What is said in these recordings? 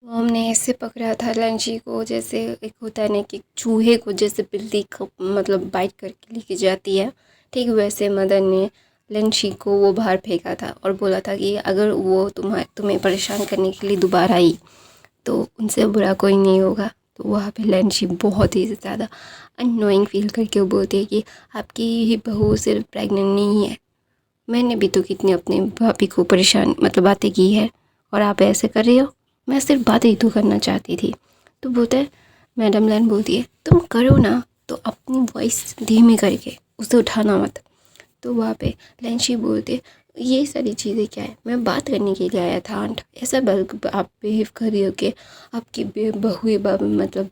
Mom ने ऐसे पकड़ा था लंची को, जैसे एक होता है ना कि चूहे को जैसे बिल्ली को मतलब बाइट करके लेके जाती है, ठीक वैसे मदर ने लंची को वो बाहर फेंका था और बोला था कि अगर वो तुम्हें परेशान करने के लिए दोबारा आई तो उनसे बुरा कोई नहीं होगा। तो वहाँ पे लंची बहुत ही ज़्यादा अननोइंग फील करके वो बोलती है कि आपकी ही बहू सिर्फ प्रेग्नेंट नहीं है, मैंने भी तो कितनी अपने भाभी को परेशान मतलब बातें की है और आप ऐसे कर रहे हो, मैं सिर्फ बातें ही तो करना चाहती थी। तो बोलता है, मैडम लैन बोलती है तुम करो ना तो अपनी वॉइस धीमी करके उसे उठाना मत। तो वहाँ पे लेंशी बोलते, ये सारी चीज़ें क्या है, मैं बात करने के लिए आया था आंट, ऐसा बल्कि आप बिहेव कर रही हो कि आपकी बहू मतलब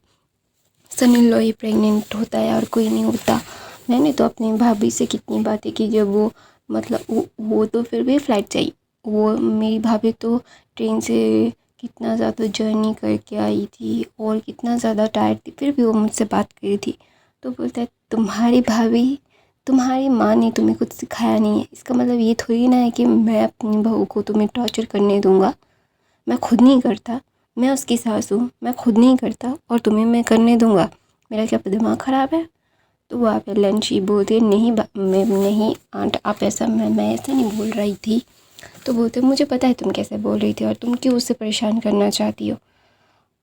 सन इन लॉ ही प्रेग्नेंट होता है और कोई नहीं होता। मैंने तो अपनी भाभी से कितनी बातें की, जब वो मतलब वो तो फिर भी फ़्लाइट से आई, वो मेरी भाभी तो ट्रेन से कितना ज़्यादा जर्नी करके आई थी और कितना ज़्यादा टायर्ड थी, फिर भी वो मुझसे बात करी थी। तो बोलता है, तुम्हारी भाभी, तुम्हारी माँ ने तुम्हें कुछ सिखाया नहीं है, इसका मतलब ये थोड़ी ना है कि मैं अपनी बहू को तुम्हें टॉर्चर करने दूँगा। मैं खुद नहीं करता, मैं उसकी सास हूँ, मैं खुद नहीं करता और तुम्हें मैं करने दूँगा, मेरा क्या दिमाग ख़राब है। तो वो आप लंची बोलते, नहीं मैं नहीं आंट, आप ऐसा मैं ऐसे नहीं बोल रही थी। तो बोलते, मुझे पता है तुम कैसे बोल रही थी और तुम क्यों उससे परेशान करना चाहती हो।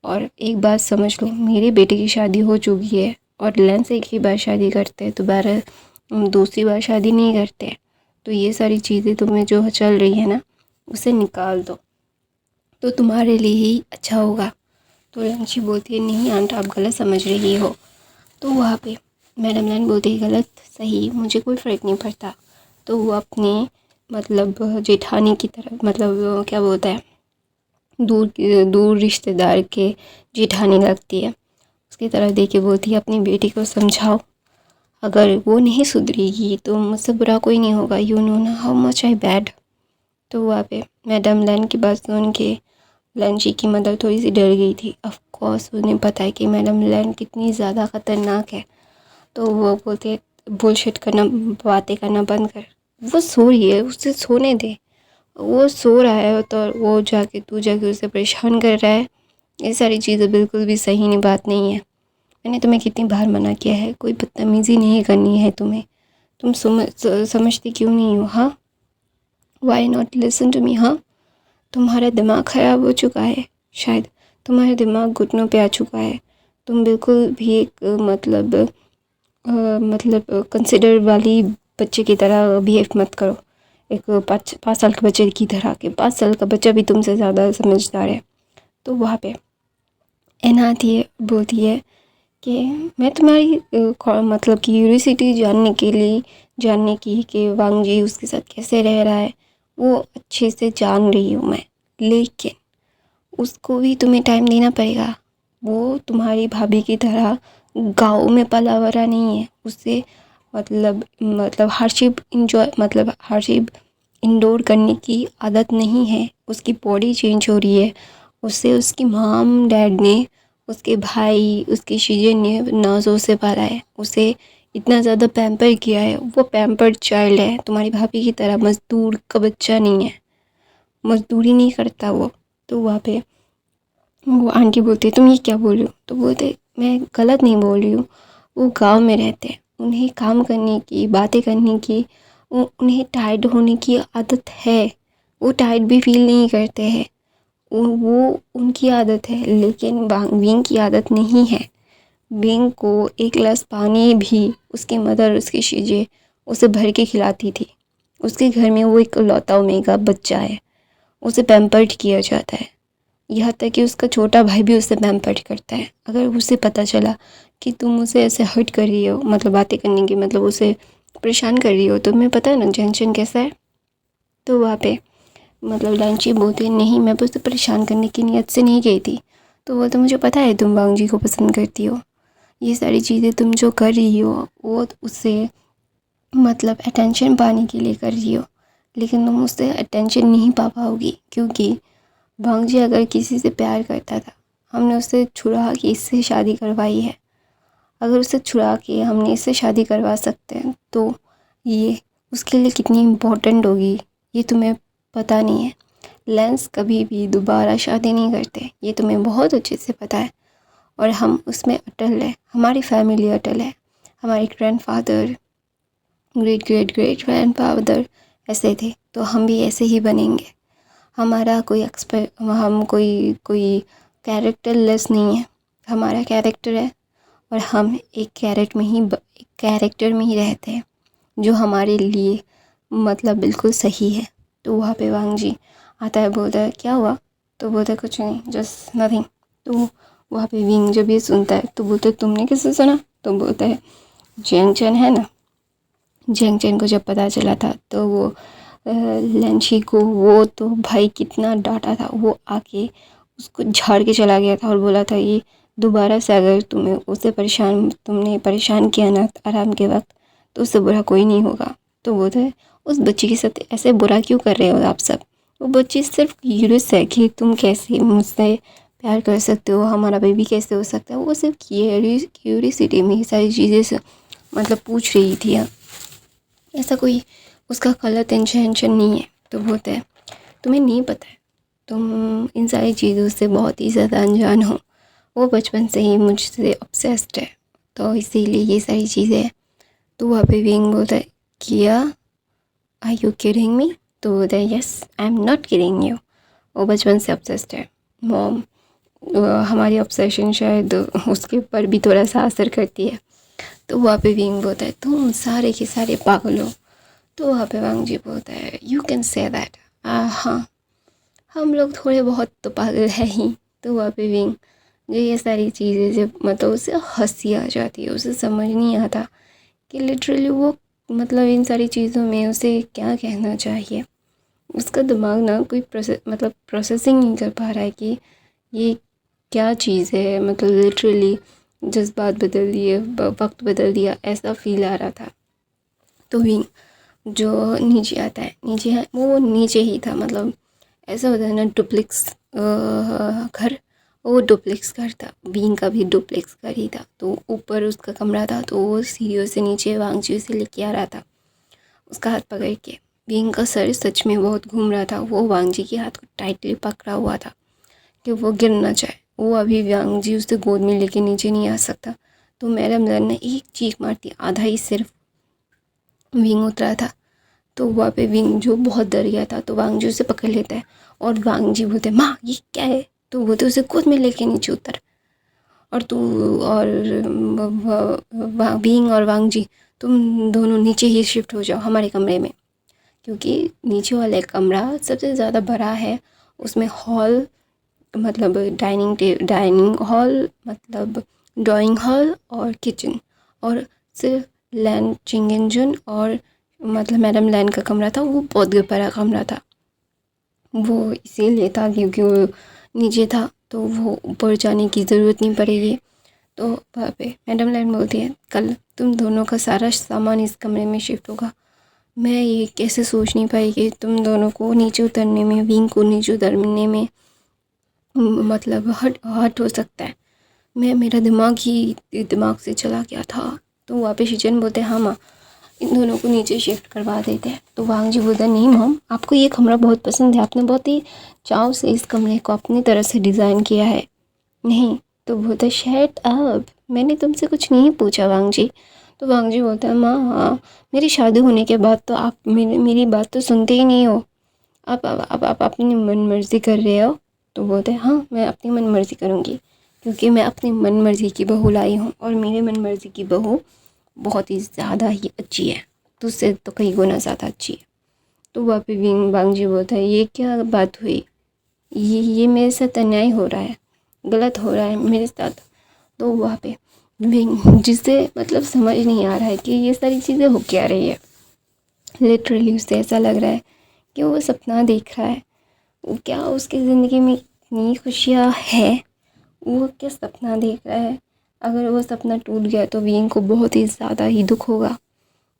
और एक बात समझ लो, मेरे बेटे की शादी हो चुकी है और लेंस एक ही बार शादी करते हैं, दोबारा दूसरी बार शादी नहीं करते। तो ये सारी चीज़ें तुम्हें जो चल रही है ना, उसे निकाल दो तो तुम्हारे लिए ही अच्छा होगा। तो लंची बोलती है, नहीं आंट आप गलत समझ रही हो। तो वहाँ पे मैडम लाइन बोलती है, गलत सही मुझे कोई फ़र्क नहीं पड़ता। तो वो अपने मतलब जेठानी की तरफ मतलब क्या बोलता है, दूर रिश्तेदार के जेठानी लगती है, उसकी तरफ देख के बोलती है, अपनी बेटी को समझाओ, अगर वो नहीं सुधरेगी तो मुझसे बुरा कोई नहीं होगा, यू नो ना हाउ मच आई बैड। तो वहाँ पे मैडम लाइन की बात सुन के लंची की मदर थोड़ी सी डर गई थी। ऑफ कोर्स उन्हें पता है कि मैडम लैन कितनी ज़्यादा ख़तरनाक है। तो वो बोलते, बुलशिट करना, बातें करना बंद कर, वो सो रही है उसे सोने दे, वो सो रहा है तो वो तू जाके उसे परेशान कर रहा है। ये सारी चीज़ें बिल्कुल भी सही नहीं, बात नहीं है। मैंने तुम्हें कितनी बार मना किया है, कोई बदतमीज़ी नहीं करनी है तुम्हें, तुम समझती क्यों नहीं हो, हाँ, why not listen to me, हाँ। तुम्हारा दिमाग ख़राब हो चुका है, शायद तुम्हारा दिमाग घुटनों पे आ चुका है। तुम बिल्कुल भी एक मतलब कंसिडर वाली बच्चे की तरह बिहेव मत करो, एक 5 साल के बच्चे की तरह के, 5 साल का बच्चा भी तुमसे ज़्यादा समझदार है। तो वहाँ पे एना आती है, बोलती है कि मैं तुम्हारी मतलब कि क्यूरियोसिटी जानने की कि वांग जी उसके साथ कैसे रह रहा है, वो अच्छे से जान रही हूँ मैं, लेकिन उसको भी तुम्हें टाइम देना पड़ेगा। वो तुम्हारी भाभी की तरह गाँव में पला बड़ा नहीं है, उसे मतलब हर चीज़ इंडोर करने की आदत नहीं है, उसकी बॉडी चेंज हो रही है। उसे उसकी मॉम डैड ने, उसके भाई, उसके शीजन ने नाज़ों से पाला है, उसे इतना ज़्यादा पैम्पर किया है। वो पैम्पर्ड चाइल्ड है, तुम्हारी भाभी की तरह मज़दूर का बच्चा नहीं है, मज़दूरी नहीं करता वो। तो वहाँ पे वो आंटी बोलती है, तुम ये क्या बोल रही हो। तो बोलते, मैं गलत नहीं बोल रही हूँ, वो गांव में रहते हैं, उन्हें काम करने की, बातें करने की, उन्हें टायर्ड होने की आदत है, वो टायर्ड भी फील नहीं करते हैं, वो उनकी आदत है, लेकिन विंग की आदत नहीं है। विंग को एक गिलास पानी भी उसकी मदर, उसकी शीजे उसे भर के खिलाती थी। उसके घर में वो एक लौता ओमेगा बच्चा है, उसे पैम्पर्ड किया जाता है, यहाँ तक कि उसका छोटा भाई भी उसे पैम्पर्ड करता है। अगर उसे पता चला कि तुम उसे ऐसे हर्ट कर रही हो, मतलब बातें करने की मतलब उसे परेशान कर रही हो, तो तुम्हें पता है ना टेंशन कैसा है। तो वहाँ पे मतलब लांची बोलती है, नहीं मैं बस उसे परेशान करने की नीयत से नहीं गई थी। तो वो तो मुझे पता है तुम वांग जी को पसंद करती हो, ये सारी चीज़ें तुम जो कर रही हो वो उससे मतलब अटेंशन पाने के लिए कर रही हो, लेकिन तुम उससे अटेंशन नहीं पा पाओगी, क्योंकि भांजी अगर किसी से प्यार करता था, हमने उससे छुड़ा के इससे शादी करवाई है। अगर उसे छुड़ा के हमने इससे शादी करवा सकते हैं तो ये उसके लिए कितनी इम्पोर्टेंट होगी, ये तुम्हें पता नहीं है। लेंस कभी भी दोबारा शादी नहीं करते, ये तुम्हें बहुत अच्छे से पता है। और हम उसमें अटल है, हमारी फैमिली अटल है, हमारे grandfather, great great great grandfather ऐसे थे, तो हम भी ऐसे ही बनेंगे। हमारा हम कोई कैरेक्टर लेस नहीं है, हमारा कैरेक्टर है और हम एक कैरेक्टर में ही रहते हैं जो हमारे लिए मतलब बिल्कुल सही है। तो वहाँ पे वांग जी आता है, बोलता है क्या हुआ? तो बोलता है कुछ नहीं, जस्ट नथिंग। तो वहाँ पे विंग जब ये सुनता है तो बोलता है तुमने किससे सुना? तो बोलता है जेंग चेन है ना, जेंग चेन को जब पता चला था तो वो लेंशी को वो तो भाई कितना डांटा था, वो आके उसको झाड़ के चला गया था और बोला था ये दोबारा से अगर तुमने परेशान किया ना आराम के वक्त, तो उससे बुरा कोई नहीं होगा। तो बोलता है उस बच्ची के साथ ऐसे बुरा क्यों कर रहे हो आप सब? वो बच्ची सिर्फ क्यूरियस है कि तुम कैसे मुझसे प्यार कर सकते हो, हमारा बेबी कैसे हो सकता है। वो सिर्फ क्यूरियसिटी में ये सारी चीज़ें से मतलब पूछ रही थी। ऐसा कोई उसका गलत इंटेंशन नहीं है। तो बोलता है तुम्हें नहीं पता है, तुम इन सारी चीज़ों से बहुत ही ज़्यादा अनजान हो। वो बचपन से ही मुझसे ऑब्सेस्ड है, तो इसीलिए ये सारी चीज़ें हैं। तो वहाँ पे विंग बोलता है किया, आर यू किडिंग मी? तो बोलता है yes I am not kidding you. वो बचपन से ऑब्सेस्ड है। मॉम हमारी ऑब्सेशन शायद उसके ऊपर भी थोड़ा सा असर करती है। तो वहाँ पे विंग बोलता है तुम सारे के सारे पागल हो। तो वहाँ पे वांग जी बोलता है यू कैन से दैट, हाँ हम लोग थोड़े बहुत तो पागल है ही। तो वहाँ पे विंग जो ये सारी चीज़ें जब मतलब उसे हंसी आ जाती है, उसे समझ नहीं आता कि लिटरली वो मतलब इन सारी चीज़ों में उसे क्या कहना चाहिए। उसका दिमाग ना कोई प्रोसेसिंग नहीं कर पा रहा है कि ये क्या चीज़ है। मतलब लिटरली जज्बात बदल दिए, वक्त बदल दिया, ऐसा फील आ रहा था। तो विंग जो नीचे आता है, नीचे है वो नीचे ही था, मतलब ऐसा होता है ना डुप्लेक्स घर, वो डुप्लेक्स घर था, विंग का भी डुप्लेक्स घर ही था। तो ऊपर उसका कमरा था, तो वो सीढ़ियों से नीचे वांग जी से लेके आ रहा था उसका हाथ पकड़ के। विंग का सर सच में बहुत घूम रहा था, वो वांग जी के हाथ को टाइटली पकड़ा हुआ था कि वो गिर ना जाए। वो अभी वांग जी उसे गोद में लेके नीचे नहीं आ सकता। तो मैडम लैन ने एक चीख मारती, आधा ही सिर्फ विंग उतरा था। तो वहाँ पे विंग जो बहुत डर गया था, तो वांग जी उसे पकड़ लेता है और वांग जी बोलते माँ ये क्या है? तो वो तो उसे गोद में लेके नीचे उतर। और तू और विंग और वांग जी तुम दोनों नीचे ही शिफ्ट हो जाओ हमारे कमरे में, क्योंकि नीचे वाला कमरा सबसे ज़्यादा बड़ा है। उसमें हॉल मतलब डाइनिंग हॉल मतलब ड्राइंग हॉल और किचन, और सिर्फ लैन चिंगेंजन और मतलब मैडम लैन का कमरा था, वो बहुत बड़ा कमरा था। वो इसीलिए था क्योंकि वो नीचे था, तो वो ऊपर जाने की ज़रूरत नहीं पड़ेगी। तो वहाँ पे मैडम लैन बोलती है कल तुम दोनों का सारा सामान इस कमरे में शिफ्ट होगा। मैं ये कैसे सोच नहीं पाई कि तुम दोनों को नीचे उतरने में, विंग को नीचे उतरने में मतलब हट हो सकता है। मेरा दिमाग से चला गया था। तो वहाँ पे शिजन बोलते हैं हाँ माँ इन दोनों को नीचे शिफ्ट करवा देते हैं। तो वांग जी बोलते हैं नहीं मॉम आपको ये कमरा बहुत पसंद है, आपने बहुत ही चाव से इस कमरे को अपनी तरह से डिज़ाइन किया है। नहीं, तो बोलते शट अप, मैंने तुमसे कुछ नहीं पूछा वांग जी। तो वांग जी बोलता है माँ हाँ मेरी शादी होने के बाद तो आप मेरी बात तो सुनते ही नहीं हो, आप अपनी मन मर्जी कर रहे हो। तो बोलते हैं हाँ मैं अपनी मन मर्जी करूँगी, क्योंकि मैं अपनी मन मर्जी की बहू लाई हूँ और मेरे मन मर्जी की बहू बहुत ही ज़्यादा ही अच्छी है, तुझसे तो कई गुना ज़्यादा अच्छी है। तो वहाँ पे वांग जी बोलता है ये क्या बात हुई, ये मेरे साथ अन्याय हो रहा है, गलत हो रहा है मेरे साथ। तो वहाँ पे जिसे मतलब समझ नहीं आ रहा है कि ये सारी चीज़ें हो क्या रही है। लिटरली उसे ऐसा लग रहा है कि वो सपना देख रहा है। वो क्या उसकी ज़िंदगी में इतनी खुशियाँ है, वो क्या सपना देख रहा है। अगर वो सपना टूट गया तो विंग को बहुत ही ज़्यादा ही दुख होगा।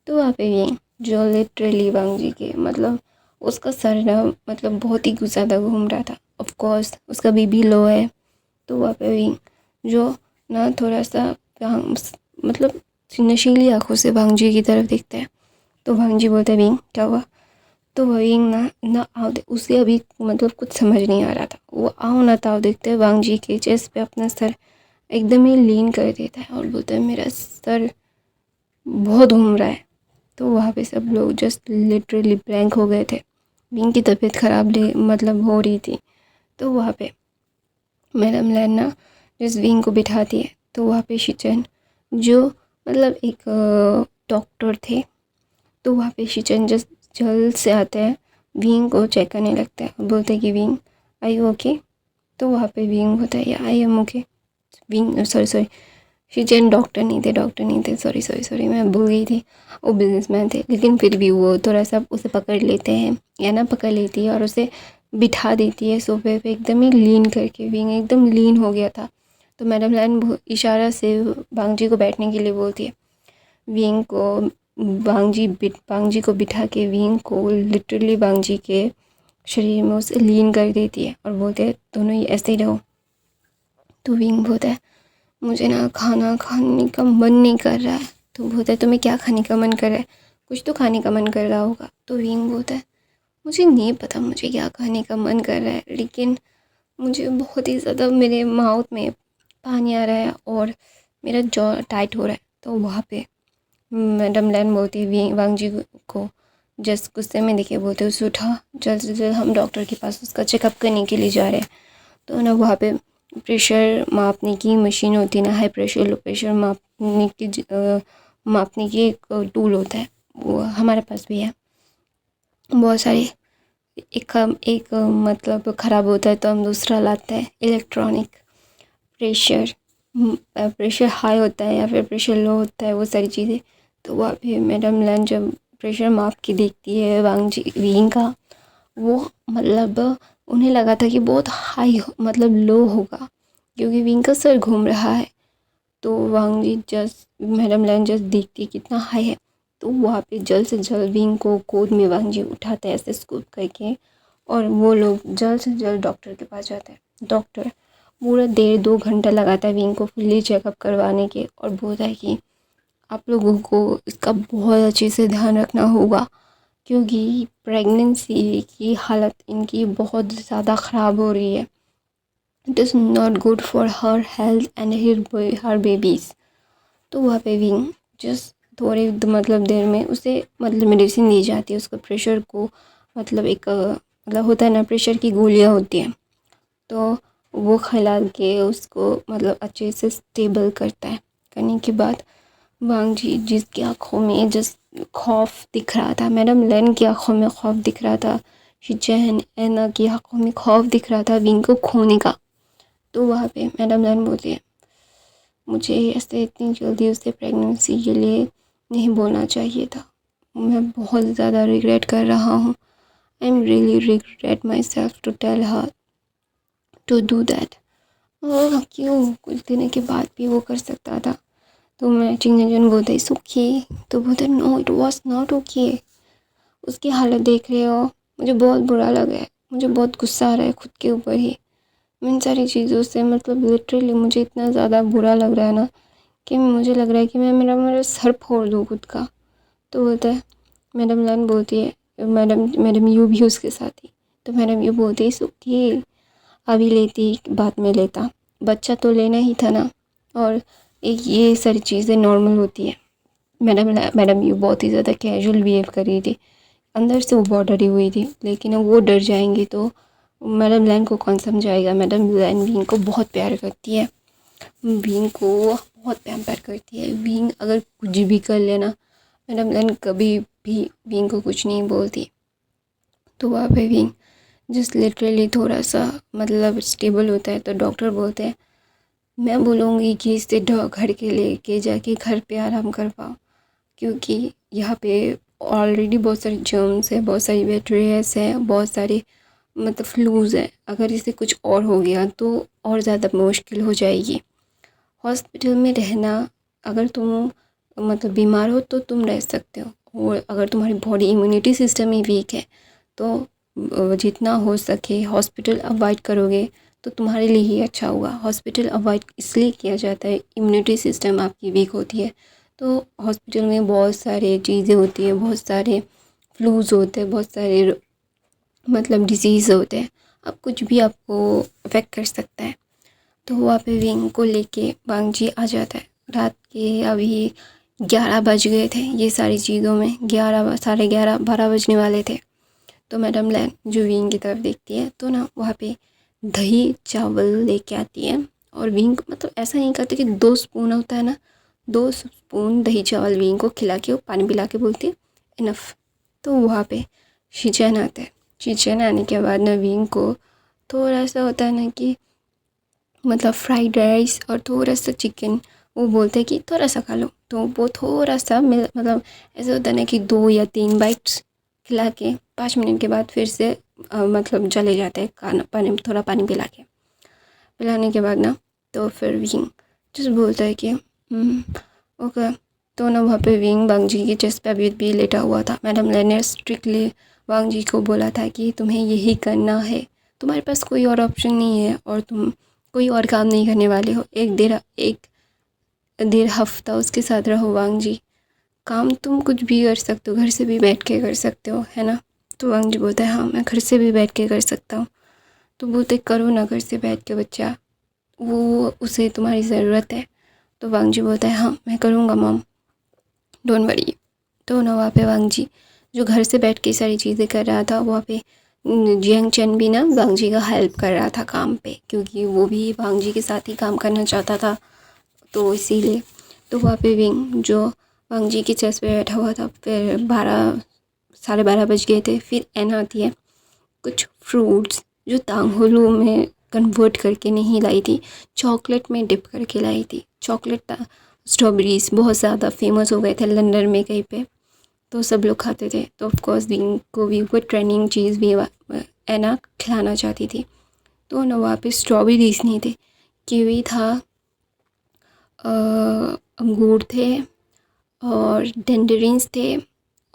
तो वहाँ पे विंग जो लिटरली वांग जी के मतलब उसका सर ना मतलब बहुत ही ज़्यादा घूम रहा था। ऑफ कोर्स उसका बीबी लो है। तो वहाँ पे विंग जो ना थोड़ा सा मतलब नशीली आंखों से वांग जी की तरफ देखता है। तो वांग जी बोलते हैं विंग क्या हुआ? तो वही ना ना आओ उसे अभी मतलब कुछ समझ नहीं आ रहा था। वो आओ ना ताओ देखते वांग जी के चेस्ट पे अपना सर एकदम ही लीन कर देता है और बोलता है मेरा सर बहुत घूम रहा है। तो वहाँ पे सब लोग जस्ट लिटरली ब्लैंक हो गए थे। विंग की तबीयत ख़राब मतलब हो रही थी। तो वहाँ पे मैडम लैना जिस विंग को बिठाती है तो वहाँ पे शिचन जो मतलब एक डॉक्टर थे, तो वहाँ पे शिचन जस्ट जल्द से आते हैं, विंग को चेक करने लगता है और बोलते हैं कि विंग आई यू ओके। तो वहाँ पे विंग होता है या I am okay. Wing sorry sorry शिचन डॉक्टर नहीं थे, सॉरी सॉरी सॉरी मैं भूल गई थी। वो बिजनेसमैन थे, लेकिन फिर भी वो थोड़ा सा उसे पकड़ लेते हैं या ना पकड़ लेती है और उसे बिठा देती है सोफे पे एकदम ही लीन करके। विंग एकदम लीन हो गया था। तो मैडम लैन इशारा से बांगजी को बैठने के लिए बोलती है। विंग को बांगजी को बिठा के विंग को लिटरली बांगजी के शरीर में उसे लीन कर देती है और बोलते हैं दोनों ही ऐसे ही रहो। तो विंग बोलता है मुझे ना खाना खाने का मन नहीं कर रहा है। तो बोलता है तुम्हें क्या खाने का मन कर रहा है, कुछ तो खाने का मन कर रहा होगा। तो विंग बोलता है मुझे नहीं पता मुझे क्या खाने का मन कर रहा है, लेकिन मुझे बहुत ही ज़्यादा मेरे माउथ में पानी आ रहा है और मेरा जॉ टाइट हो रहा है। तो वहाँ पे मैडम लैन बोलती है वांग जी को जस्ट गुस्से में दिखे, बोलते उसे उठा जल्द से जल्द, हम डॉक्टर के पास उसका चेकअप करने के लिए जा रहे हैं। तो ना वहाँ पे प्रेशर मापने की मशीन होती है ना, हाई प्रेशर लो प्रेशर मापने की एक टूल होता है, वो हमारे पास भी है बहुत सारे। एक मतलब ख़राब होता है तो हम दूसरा लाते हैं इलेक्ट्रॉनिक। प्रेशर प्रेशर हाई होता है या फिर प्रेशर लो होता है, वो सारी चीज़ें। तो वहाँ पे मैडम लैन जब प्रेशर माप के देखती है विंग का, वो मतलब उन्हें लगा था कि बहुत हाई मतलब लो होगा क्योंकि विंग का सर घूम रहा है। तो वांग जी जस्ट मैडम लैन जस्ट देखती है कितना हाई है। तो वहाँ पे जल्द से जल्द विंग को गोद में वांग जी उठाते हैं ऐसे स्कूप करके, और वो लोग जल्द से जल्द डॉक्टर के पास जाते हैं। डॉक्टर पूरा 1.5-2 घंटा लगाता है विंग को फुल्ली चेकअप करवाने के और बोलता है कि आप लोगों को इसका बहुत अच्छे से ध्यान रखना होगा क्योंकि प्रेगनेंसी की हालत इनकी बहुत ज़्यादा ख़राब हो रही है। It is not good for her health and her babies. तो वहाँ पे विंग जस्ट थोड़े मतलब देर में उसे मतलब मेडिसिन दी जाती है, उसको प्रेशर को मतलब एक मतलब होता है ना प्रेशर की गोलियाँ होती हैं, तो वो खिला के उसको मतलब अच्छे से स्टेबल करता है। करने के बाद वांग जी जिसकी आँखों में जिस खौफ दिख रहा था, मैडम लेन की आँखों में खौफ दिख रहा था, शिचैन एना की आँखों में खौफ दिख रहा था विंग को खोने का। तो वहाँ पे मैडम लेन बोलती है मुझे ऐसे इतनी जल्दी उससे प्रेगनेंसी के लिए नहीं बोलना चाहिए था, मैं बहुत ज़्यादा रिग्रेट कर रहा हूँ। I am really regret myself to tell her to do that. क्यों कुछ देने के बाद भी वो कर सकता था। तो मैं चिंगन बोलते इट्स ओके। तो बोलते no it was not okay. उसकी हालत देख रहे हो, मुझे बहुत बुरा लगा है, मुझे बहुत गुस्सा आ रहा है खुद के ऊपर ही। इन सारी चीज़ों से मतलब लिटरली मुझे इतना ज़्यादा बुरा लग रहा है ना कि मुझे लग रहा है कि मैं मेरा मेरा सर फोड़ दूँ खुद का। तो बोलता है मैडम लान बोलती है मैडम यू भी उसके साथ ही। तो मैडम यू बोलती है इट्स ओके, अभी लेती बाद में लेता, बच्चा तो लेना ही था ना, और एक ये सारी चीज़ें नॉर्मल होती है। मैडम यू बहुत ही ज़्यादा कैजुअल बिहेव कर रही थी, अंदर से वो बहुत डरी हुई थी, लेकिन अब वो डर जाएंगी तो मैडम लैन को कौन समझाएगा। मैडम लैन विंग को बहुत प्यार करती है, विंग को बहुत पैम्पर करती है। विंग अगर कुछ भी कर लेना, मैडम लैन कभी भी विंग को कुछ नहीं बोलती। तो वहाँ पे विंग जस्ट लिटरली थोड़ा सा मतलब स्टेबल होता है तो डॉक्टर बोलते हैं मैं बोलूँगी कि इसे घर के लेके जाके घर पे आराम करवाओ, क्योंकि यहाँ पे ऑलरेडी बहुत सारी जर्म्स है, बहुत सारी बैक्टीरियाज है, बहुत सारे मतलब फ्लूज़ है। अगर इसे कुछ और हो गया तो और ज़्यादा मुश्किल हो जाएगी। हॉस्पिटल में रहना, अगर तुम मतलब बीमार हो तो तुम रह सकते हो, और अगर तुम्हारी बॉडी इम्यूनिटी सिस्टम ही वीक है तो जितना हो सके हॉस्पिटल अवॉइड करोगे तो तुम्हारे लिए ही अच्छा होगा। हॉस्पिटल अवॉइड इसलिए किया जाता है, इम्यूनिटी सिस्टम आपकी वीक होती है तो हॉस्पिटल में बहुत सारे चीज़ें होती है, बहुत सारे फ्लूज़ होते हैं, बहुत सारे मतलब डिजीज़ होते हैं, अब कुछ भी आपको अफेक्ट कर सकता है। तो वहाँ पे विंग को लेके वांग जी आ जाता है। रात के अभी 11 बज गए थे, ये सारी चीज़ों में 11 साढ़े 11 12 बजने वाले थे। तो मैडम लैन जो विंग की तरफ देखती है तो ना वहाँ पे दही चावल लेके आती है, और विंग मतलब ऐसा नहीं करती कि 2 स्पून होता है ना, 2 स्पून दही चावल विंग को खिला के वो पानी पिला के बोलती है इनफ। तो वहाँ पे शिचन आता है। शिचन आने के बाद ना विंग को थोड़ा सा होता है ना कि मतलब फ्राइड राइस और थोड़ा सा चिकन, वो बोलते हैं कि थोड़ा सा खा लो, तो वो थोड़ा सा मतलब ऐसा होता है ना कि 2 या 3 बाइट्स खिला के 5 मिनट के बाद फिर से मतलब चले जाते हैं खाना, पानी थोड़ा पानी पिलाने के बाद ना तो फिर विंग जस्ट बोलता है कि ओके। तो ना वहाँ पे विंग वांग जी की चेस्ट पे अभी भी लेटा हुआ था। मैडम लेन ने स्ट्रिक्टली वांग जी को बोला था कि तुम्हें यही करना है, तुम्हारे पास कोई और ऑप्शन नहीं है और तुम कोई और काम नहीं करने वाले हो। एक डेढ़ हफ्ता उसके साथ रहो वांग जी, काम तुम कुछ भी कर सकते हो, घर से भी बैठ के कर सकते हो, है ना। तो वांग जी बोलता है हाँ मैं घर से भी बैठ के कर सकता हूँ। तो बोलते करो ना घर से बैठ के बच्चा, वो उसे तुम्हारी ज़रूरत है। तो वांग जी बोलता है हाँ मैं करूँगा मॉम, डोंट वरी। तो ना वहाँ पे वांग जी जो घर से बैठ के सारी चीज़ें कर रहा था, वहाँ पे जियांग चैन भी ना वांग जी का हेल्प कर रहा था काम पे, क्योंकि वो भी वांग जी के साथ ही काम करना चाहता था, तो इसीलिए। तो वहाँ पे विंग जो वांग जी की चेस्ट पे बैठा हुआ था, फिर 12 साढ़े 12 बज गए थे। फिर एन आती है, कुछ फ्रूट्स जो तांगहोलू में कन्वर्ट करके नहीं लाई थी, चॉकलेट में डिप करके लाई थी। चॉकलेट स्ट्रॉबेरीज बहुत ज़्यादा फेमस हो गए थे लंदन में कहीं पे, तो सब लोग खाते थे। तो ऑफकोर्स विंग को भी वो ट्रेंडिंग चीज़ भी एना खिलाना चाहती थी। तो ना वहाँ पे स्ट्रॉबेरीज नहीं थे, कीवी था, अंगूर थे और डेंडरिन्स थे।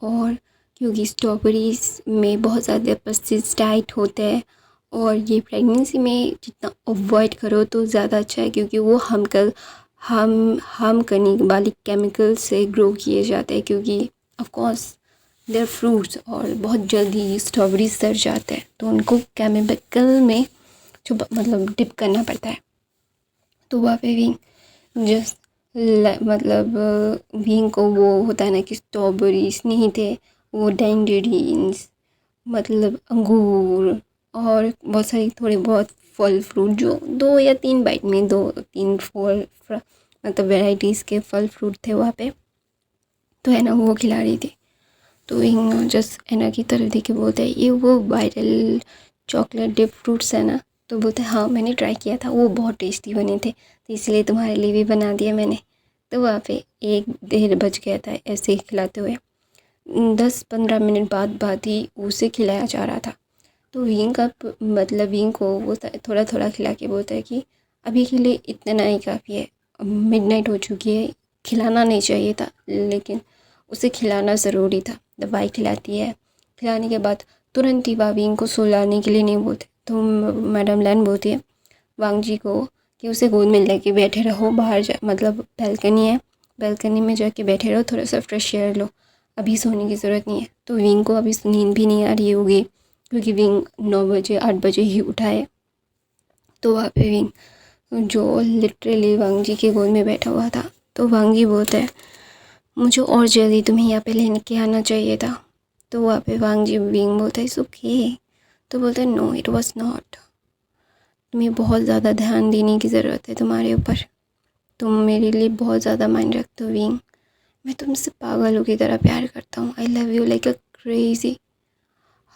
और क्योंकि स्ट्रॉबेरीज में बहुत ज़्यादा पेस्टिसाइड होते हैं, और ये प्रेगनेंसी में जितना अवॉइड करो तो ज़्यादा अच्छा है, क्योंकि वो हम करने वाली केमिकल से ग्रो किए जाते हैं, क्योंकि ऑफ कोर्स देयर फ्रूट्स और बहुत जल्दी स्ट्रॉबेरी सड़ जाते हैं, तो उनको केमिकल में जो मतलब डिप करना पड़ता है। तो वहाँ पे भी जस्ट मतलब विंग को वो होता है ना कि स्ट्रॉबेरीज नहीं थे, वो डेंडरिन्स मतलब अंगूर और बहुत सारी थोड़े बहुत फल फ्रूट, जो 2 या 3 बाइट में 2-3 फल मतलब वेराइटीज़ के फल फ्रूट थे वहाँ पे, तो है ना वो खिला रही थी। तो विंग जस्ट एना की तरफ देख के बोलते हैं ये वो वायरल चॉकलेट डिप फ्रूट्स है ना। तो बोलते हैं हाँ मैंने ट्राई किया था, वो बहुत टेस्टी बने थे, तो इसलिए तुम्हारे लिए भी बना दिया मैंने। तो वहाँ पे 1 डेढ़ बज गया था ऐसे ही खिलाते हुए। 10-15 मिनट बाद ही उसे खिलाया जा रहा था। तो विंग का मतलब विंग को वो थोड़ा थोड़ा खिला के बोलता है कि अभी के लिए इतना ही काफ़ी है, मिडनाइट हो चुकी है, खिलाना नहीं चाहिए था, लेकिन उसे खिलाना ज़रूरी था। दवाई खिलाती है, खिलाने के बाद तुरंत ही विंग को सुलाने के लिए नहीं बोलते। तो मैडम लैन बोलती है वांग जी को कि उसे गोद में लेके बैठे रहो, बाहर जा मतलब बैल्कनी है, बैल्कनी में जाके बैठे रहो, थोड़ा सा फ्रेश एयर लो, अभी सोने की ज़रूरत नहीं है। तो विंग को अभी नींद भी नहीं आ रही होगी, क्योंकि विंग 9 बजे 8 बजे ही उठा है। तो वहाँ पे विंग जो लिटरली वांग जी के गोद में बैठा हुआ था, तो वांग जी बोलता है मुझे और जल्दी तुम्हें यहाँ पे लेने के आना चाहिए था। तो वहाँ पे वांग जी विंग बोलता है इट्स ओके। तो बोलता है नो इट वॉज नॉट, तुम्हें बहुत ज़्यादा ध्यान देने की ज़रूरत है तुम्हारे ऊपर, तुम मेरे लिए बहुत ज़्यादा मायने रखते हो विंग, मैं तुमसे पागलों की तरह प्यार करता हूँ, I love you like a crazy,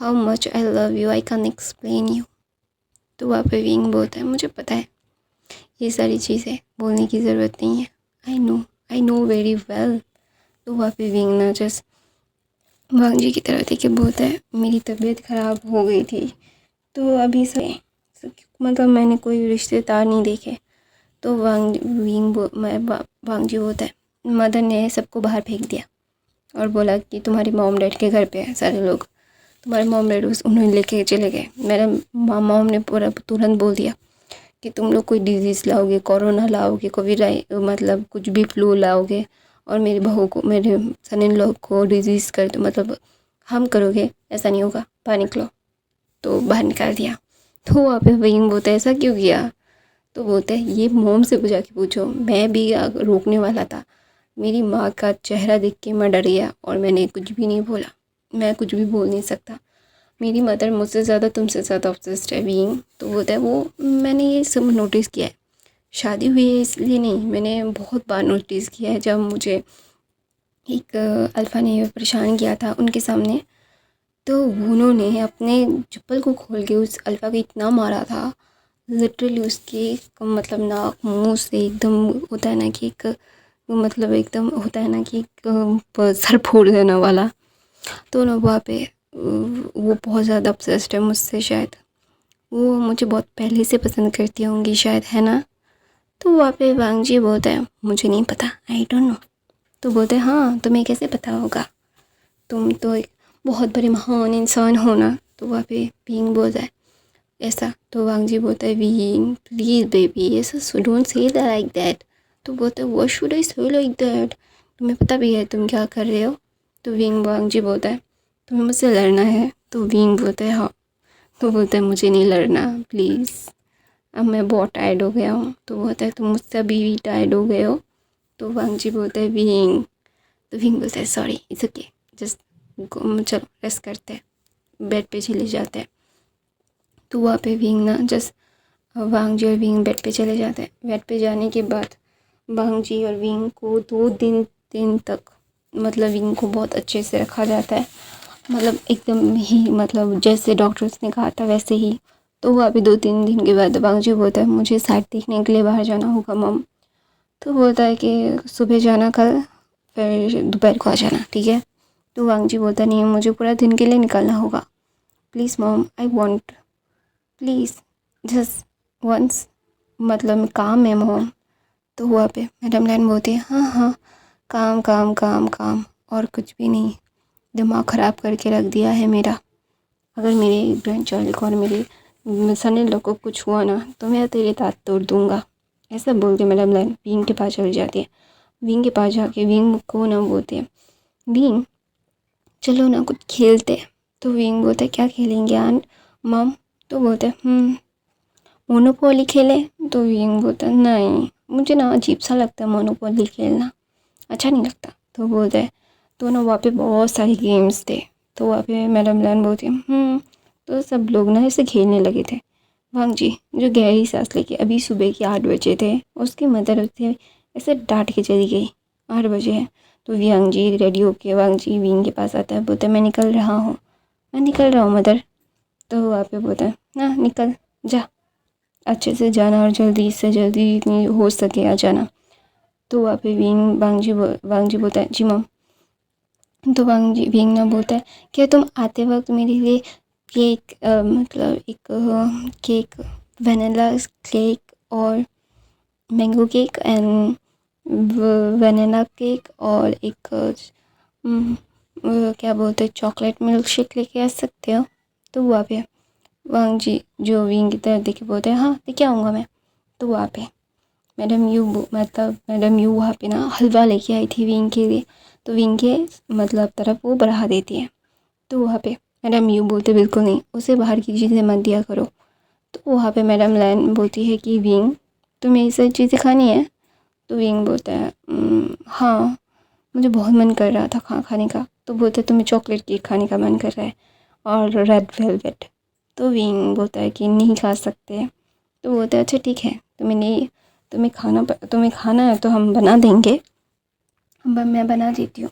how much I love you I can explain you. तो वहाँ पे विंग बोलता है मुझे पता है ये सारी चीज़ें बोलने की ज़रूरत नहीं है, आई नो वेरी वेल। तो वहाँ पे विंग ना जस्ट वांग जी की तरफ देख के बोलता है मेरी तबीयत ख़राब हो गई थी, तो अभी से मतलब मैंने कोई रिश्तेदार नहीं देखे। तो वांग जी होता है मदर ने सबको बाहर फेंक दिया और बोला कि तुम्हारी मॉम डैड के घर पे है सारे लोग, तुम्हारे मॉम डैड उन्हें लेके चले गए। मेरे मॉम ने पूरा तुरंत बोल दिया कि तुम लोग कोई डिजीज़ लाओगे, कोरोना लाओगे, कोविड मतलब कुछ भी फ्लू लाओगे, और मेरी बहू को, मेरे सन इन लॉ को डिजीज़ कर दो, मतलब हम करोगे ऐसा नहीं होगा, बाहर निकलो। तो बाहर निकाल दिया। तो वहाँ पे विंग बोलता है ऐसा क्यों किया? तो बोलते हैं ये मॉम से बुझा के पूछो, मैं भी रोकने वाला था, मेरी माँ का चेहरा देख के मैं डर गया और मैंने कुछ भी नहीं बोला, मैं कुछ भी बोल नहीं सकता। मेरी मदर मुझसे ज़्यादा तुमसे ज़्यादा ऑब्सेस्ड है बीइंग। तो बोलता है वो मैंने ये सब नोटिस किया है, शादी हुई है इसलिए नहीं, मैंने बहुत बार नोटिस किया है। जब मुझे एक अल्फ़ा ने परेशान किया था उनके सामने, तो उन्होंने अपने चप्पल को खोल के उस अल्फ़ा को इतना मारा था, लिटरली उसके मतलब नाक मुंह से एकदम होता है ना कि एक मतलब एकदम होता है ना कि सर फोड़ देने वाला। तो ना वहाँ पे वो बहुत ज़्यादा ऑब्सेस्ड है मुझसे, शायद वो मुझे बहुत पहले से पसंद करती होंगी शायद, है ना। तो वहाँ पे वांगजी बोलता है मुझे नहीं पता, आई डोंट नो। तो बोलते हैं हाँ तुम्हें कैसे पता होगा, तुम तो एक बहुत बड़े महान इंसान हो ना। तो वहाँ पे बीइंग बोलता है ऐसा। तो वांगजी बोलता है बीइंग प्लीज़ बेबी ऐसा don't say that like that. तो बोलता है व्हाट शुड आई से लाइक दैट, तुम्हें पता भी है तुम क्या कर रहे हो। तो वांगजी बोलता है तुम्हें मुझसे लड़ना है। तो विंग बोलता है हाँ। तो बोलता है मुझे नहीं लड़ना प्लीज़, अब मैं बहुत टायर्ड हो गया हूँ। तो बोलता है तुम मुझसे अभी भी टायर्ड हो गए हो। तो वांगजी बोलता है विंग। तो विंग बोलता है सॉरी इट्स ओके, जस्ट चलो रेस्ट करते हैं, बेड पे चले जाते हैं। तो वहाँ पे विंग ना जस्ट वांगजी और विंग बेड पे चले जाते हैं। बेड पे जाने के बाद वांगजी और विंग को 2 दिन तक मतलब विंग को बहुत अच्छे से रखा जाता है, मतलब एकदम ही मतलब जैसे डॉक्टर्स ने कहा था वैसे ही। तो वो अभी 2-3 दिन के बाद वांगजी बोलता है मुझे साइट देखने के लिए बाहर जाना होगा मम। तो बोलता है कि सुबह जाना कल, फिर दोपहर को आ जाना, ठीक है। तो वांगजी बोलता नहीं मुझे पूरा दिन के लिए निकलना होगा, please mom I want, please just once, मतलब काम है मॉम। तो हुआ पे मैडम लाइन बोलती है हाँ हाँ काम काम काम काम और कुछ भी नहीं, दिमाग ख़राब करके रख दिया है मेरा। अगर मेरे ग्रैंड चाइल्ड को और मेरे सन इन लॉ को कुछ हुआ ना तो मैं तेरे दांत तोड़ दूँगा। ऐसा बोल के मैडम लाइन विंग के पास चली जाती है। विंग के पास जाके विंग को ना बोलते हैं विंग चलो ना कुछ खेलते हैं। तो विंग बोलते क्या खेलेंगे आंट मम। तो बोलते मोनोपोली खेले। तो विंग बोलता नहीं मुझे ना अजीब सा लगता है मोनोपोली खेलना, अच्छा नहीं लगता। तो बोलते हैं तो ना वहाँ पे बहुत सारे गेम्स थे। तो वहाँ पे मैडम लाइन बोलती है तो सब लोग ना ऐसे खेलने लगे थे। वांगजी जो गहरी सांस लेके अभी सुबह के 8 बजे थे, उसकी मदर उसे ऐसे डांट के चली गई 8 बजे है। तो वांगजी रेडी होके वांगजी विंग के पास आता है, बोलता है मैं निकल रहा हूँ, मैं निकल रहा हूँ मदर। तो वहाँ पे बोलता है ना निकल जा, अच्छे से जाना और जल्दी से जल्दी इतनी हो सके आ जाना। तो वहाँ पे वांगजी बोलता है जी मम। तो वांगजी विंग ना बोलता है क्या तुम आते वक्त मेरे लिए केक मतलब एक केक वनीला केक और mango cake and vanilla cake और एक क्या बोलते हैं चॉकलेट मिल्क शेक लेके आ सकते हो। तो वहाँ पे वांगजी जो विंग की तरफ देखे बोलते हैं हाँ लेके आऊँगा मैं। तो वहाँ पे मैडम यू वहाँ पे ना हलवा लेके आई थी विंग के लिए। तो विंग के मतलब तरफ वो बढ़ा देती है। तो वहाँ पे मैडम यू बोलते बिल्कुल नहीं, उसे बाहर की चीज़ें मत दिया करो। तो वहाँ पे मैडम लाइन बोलती है कि विंग तुम्हें ये सब चीज़ें खानी है। तो विंग बोलता है हाँ मुझे बहुत मन कर रहा था खाने का। तो बोलते तुम्हें चॉकलेट केक खाने का मन कर रहा है और रेड वेलवेट। तो विंग बोलता है कि नहीं खा सकते। तो बोलते अच्छा ठीक है तुम्हें खाना है तो हम बना देंगे, मैं बना देती हूँ।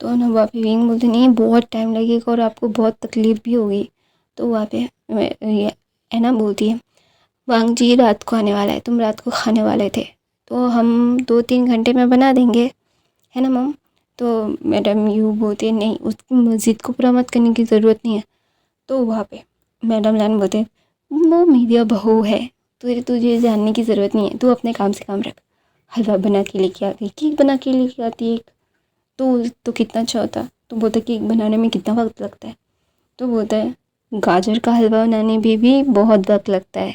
तो ना वहाँ पे विंग बोलते नहीं बहुत टाइम लगेगा और आपको बहुत तकलीफ़ भी होगी। तो वहाँ पे ये एना बोलती है वांगजी रात को आने वाला है, तुम रात को खाने वाले थे तो हम 2-3 घंटे में बना देंगे, है ना मम। तो मैडम यू बोलते हैं नहीं उसकी मस्जिद को पूरा मत करने की ज़रूरत नहीं है। तो वहाँ पे मैडम लाइन बोलते हैं वो मेरी बहू है, तुझे जानने की ज़रूरत नहीं है, तू अपने काम से काम रख। हलवा बना के लेके आ गई, केक बना के लेके आती है एक, तो कितना अच्छा होता। तो बोलता है केक बनाने में कितना वक्त लगता है। तो बोलता है गाजर का हलवा बनाने में भी बहुत वक्त लगता है।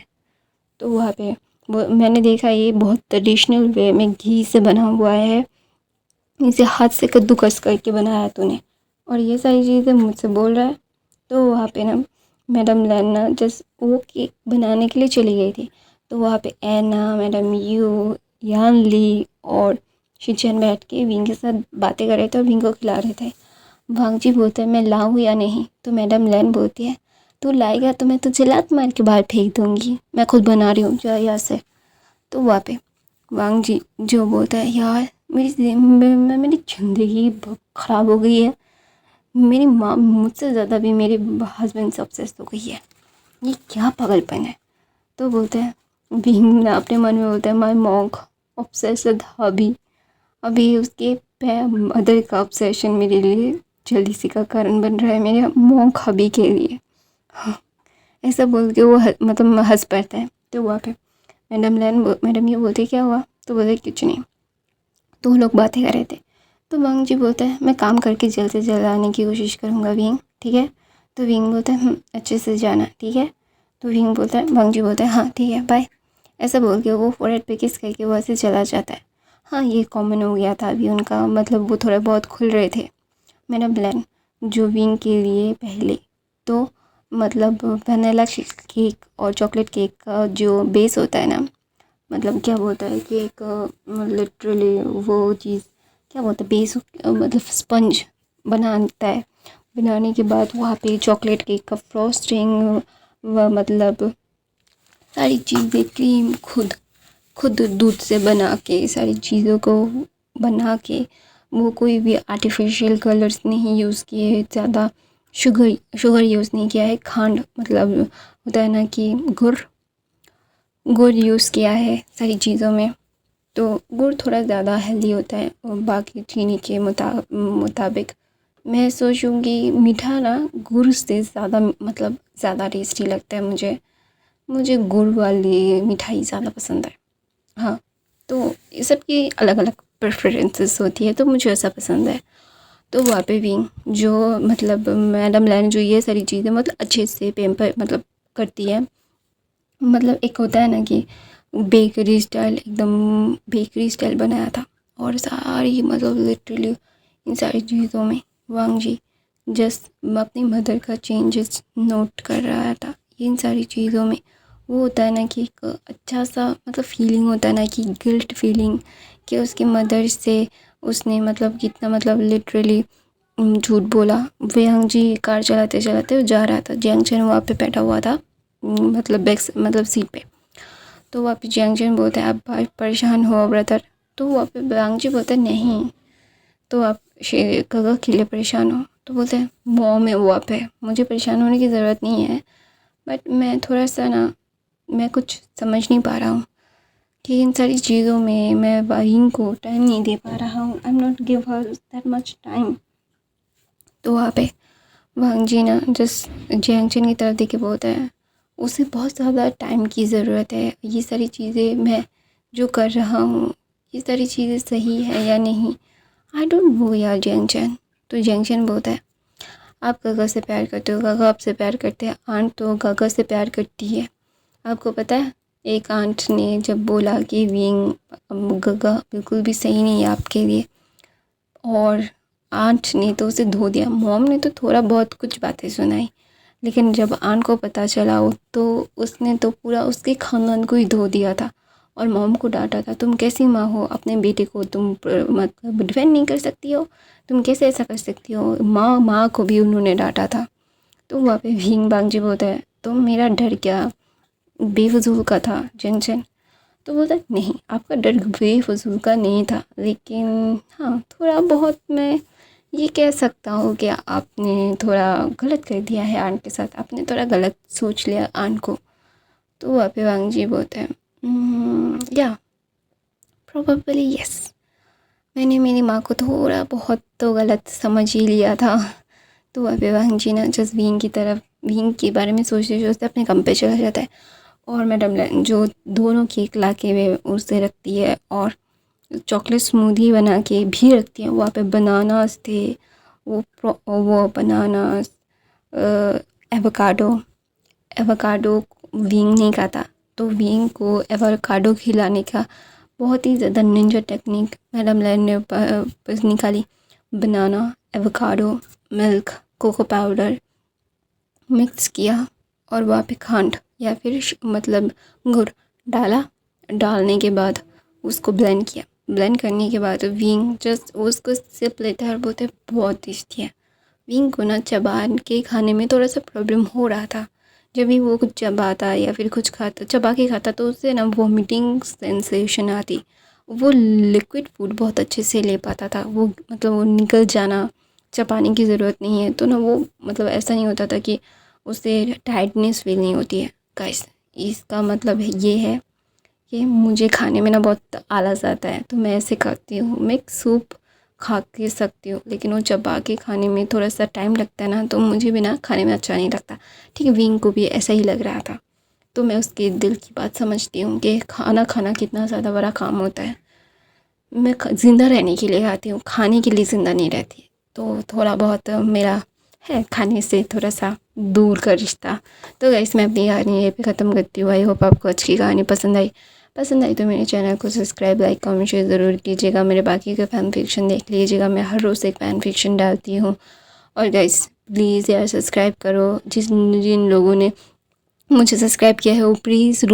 तो वहाँ पे वो मैंने देखा ये बहुत ट्रेडिशनल वे में घी से बना हुआ है, इसे हाथ से कद्दूकस करके बनाया तूने। और ये सारी चीज़ें मुझसे बोल रहा है। तो वहाँ पे ना मैडम लैन ना जस्ट वो केक बनाने के लिए चली गई थी। तो वहाँ पे एना, मैडम यू, यान ली और शिचन बैठ के विंग के साथ बातें कर रहे थे और विंग को खिला रहे थे। भांगजी बोलता है मैं लाऊं या नहीं, तो मैडम लैन बोलती है तू लाएगा तो मैं तुझे लात मार के बाहर फेंक दूंगी, मैं खुद बना रही हूँ, जा यहाँ से। तो वहाँ पे वांग जी जो बोलता है यार मेरी ज़िंदगी ख़राब हो गई है, मेरी माँ मुझसे ज़्यादा भी मेरे हस्बैंड से ऑब्सेस्ड हो गई है, ये क्या पागलपन है। तो बोलते हैं भीम अपने मन में बोलता है माई मॉन्क ऑब्सेस्ड अभी उसके मदर का ऑब्सेशन मेरे लिए जलीसी का कारण बन रहा है, मेरे मॉन्क हबी के लिए। ऐसा बोल के वो मतलब हंस पड़ता है। तो वहाँ पे मैडम ये बोलते क्या हुआ, तो बोलते कुछ नहीं। तो वो लोग बातें कर रहे थे। तो वांग जी बोलता है मैं काम करके जल्द से जल्द आने की कोशिश करूँगा विंग, ठीक है। तो विंग बोलता है अच्छे से जाना, ठीक है। तो विंग बोलता है, वांग जी बोलता है हाँ ठीक है बाय। ऐसा बोल के वो फोरहेड पे किस करके वहाँ से चला जाता है। हाँ ये कॉमन हो गया था अभी उनका, मतलब वो थोड़ा बहुत खुल रहे थे। मैडम ब्लैन जो विंग के लिए पहले तो मतलब वनीला केक और चॉकलेट केक का जो बेस होता है ना, मतलब क्या बोलता है कि एक लिटरली वो चीज़ क्या बोलता है बेस, मतलब स्पंज बनाता है। बनाने के बाद वहाँ पे चॉकलेट केक का फ्रॉस्टिंग व मतलब सारी चीज़ें क्रीम खुद दूध से बना के सारी चीज़ों को बना के, वो कोई भी आर्टिफिशियल कलर्स नहीं यूज़ किए, ज़्यादा शुगर यूज़ नहीं किया है। खांड मतलब होता है ना कि गुड़ यूज़ किया है सारी चीज़ों में। तो गुड़ थोड़ा ज़्यादा हेल्दी होता है और बाकी चीनी के मुताबिक मैं सोचूंगी मीठा ना गुड़ से ज़्यादा मतलब ज़्यादा टेस्टी लगता है मुझे गुड़ वाली मिठाई ज़्यादा पसंद है। हाँ तो ये सब की अलग अलग प्रेफरेंसेस होती है, तो मुझे ऐसा पसंद है। तो वहाँ पे भी जो मतलब मैडम लैन जो ये सारी चीज़ें मतलब अच्छे से पेम्पर मतलब करती है, मतलब एक होता है ना कि बेकरी स्टाइल बनाया था। और सारी मतलब लिटरली इन सारी चीज़ों में वांग जी जस्ट अपनी मदर का चेंजेस नोट कर रहा था। इन सारी चीज़ों में वो होता है ना कि एक अच्छा सा मतलब फीलिंग होता है ना कि गिल्ट फीलिंग कि उसकी मदर से उसने मतलब कितना मतलब लिटरली झूठ बोला। वांग जी कार चलाते चलाते जा रहा था, जियांगचन वहाँ पे बैठा हुआ था मतलब मतलब सीट पे। तो वहाँ पे जियांगचन बोलता है आप भाई परेशान हो ब्रदर। तो वहाँ पे वांग जी बोलता है नहीं, तो आप गगा के लिए परेशान हो। तो बोलते हैं मॉम है वहाँ पे, मुझे परेशान होने की ज़रूरत नहीं है, बट मैं थोड़ा सा ना मैं कुछ समझ नहीं पा रहा हूँ कि इन सारी चीज़ों में मैं वाइंग को टाइम नहीं दे पा रहा हूँ। I am not give her that much time. तो वहाँ पे वांग जी ना जस्ट जियांगचन की तरफ देखे बोलता है उसे बहुत ज़्यादा टाइम की ज़रूरत है, ये सारी चीज़ें मैं जो कर रहा हूँ ये सारी चीज़ें सही है या नहीं, आई डोंट नो यार जियांगचन। तो जियांगचन बोलता है आप गगा से प्यार करते हो, गगा आपसे प्यार करते हैं, आंट तो गगा से प्यार करती है। आपको पता है एक आंट ने जब बोला कि विंग गगा बिल्कुल भी सही नहीं है आपके लिए, और आंट ने तो उसे धो दिया। मॉम ने तो थोड़ा बहुत कुछ बातें सुनाई, लेकिन जब आंट को पता चला तो उसने तो पूरा उसके ख़ानदान को ही धो दिया था और मॉम को डांटा था तुम कैसी माँ हो, अपने बेटे को तुम मतलब डिफेंड नहीं कर सकती हो, तुम कैसे ऐसा कर सकती हो। माँ को भी उन्होंने डांटा था। तो वहाँ पे भींग बांग जी बोलता है तो मेरा डर क्या बेफजूल का था जियांगचन। तो बोलता नहीं आपका डर बेफजूल का नहीं था, लेकिन हाँ थोड़ा बहुत मैं ये कह सकता हूँ कि आपने थोड़ा गलत कर दिया है आंट के साथ, आपने थोड़ा गलत सोच लिया आंट को। तो वहाँ पे वांग जी बोलते हैं या प्रोबेबली यस, मैंने मेरी माँ को थोड़ा बहुत तो गलत समझ ही लिया था। तो वहाँ पे वांग जी ना जस्ट विंग के बारे में सोचते सोचते अपने काम पे चला जाता है। और मैडम लैन जो दोनों केक ला के वे उसे रखती है और चॉकलेट स्मूदी बना के भी रखती है। वहाँ पे बनानास थे, वो बनानास एवोकाडो विंग नहीं खाता, तो विंग को एवोकाडो खिलाने का बहुत ही ज़्यादा निंजा टेक्निक मैडम लैन ने निकाली। Banana avocado milk, cocoa powder mix किया और वहाँ पे खंड या फिर मतलब गुड़ डाला। डालने के बाद उसको ब्लेंड किया। ब्लेंड करने के बाद विंग जस्ट उसको सिप लेते हैं और बोलते बहुत टेस्टी है। विंग को ना चबा के खाने में थोड़ा सा प्रॉब्लम हो रहा था। जब भी वो कुछ चबाता या फिर कुछ खाता चबा के खाता तो उससे ना वॉमिटिंग सेंसेशन आती। वो लिक्विड फूड बहुत अच्छे से ले पाता था। वो मतलब वो निकल जाना, चबाने की ज़रूरत नहीं है तो ना वो मतलब ऐसा नहीं होता था कि उससे टाइटनेस फील नहीं होती है। गाइस इसका मतलब ये है कि मुझे खाने में ना बहुत आलस आता है तो मैं ऐसे करती हूँ। मैं सूप खा के सकती हूँ लेकिन वो चबा के खाने में थोड़ा सा टाइम लगता है ना तो मुझे भी ना खाने में अच्छा नहीं लगता। ठीक है, विंग को भी ऐसा ही लग रहा था तो मैं उसके दिल की बात समझती हूँ कि खाना खाना कितना ज़्यादा बड़ा काम होता है। मैं ज़िंदा रहने के लिए खाती हूँ, खाने के लिए ज़िंदा नहीं रहती। तो थोड़ा बहुत मेरा है खाने से थोड़ा सा दूर का रिश्ता। तो गाइस मैं अपनी कहानी यहीं पे ख़त्म करती हूँ। आई होप आपको आज की कहानी पसंद आई तो मेरे चैनल को सब्सक्राइब, लाइक, कमेंट, शेयर ज़रूर कीजिएगा। मेरे बाकी के फ़ैन फिक्शन देख लीजिएगा। मैं हर रोज़ एक फ़ैन फिक्शन डालती हूँ। और गाइस प्लीज़ यार सब्सक्राइब करो। जिन लोगों ने मुझे सब्सक्राइब किया है वो प्लीज़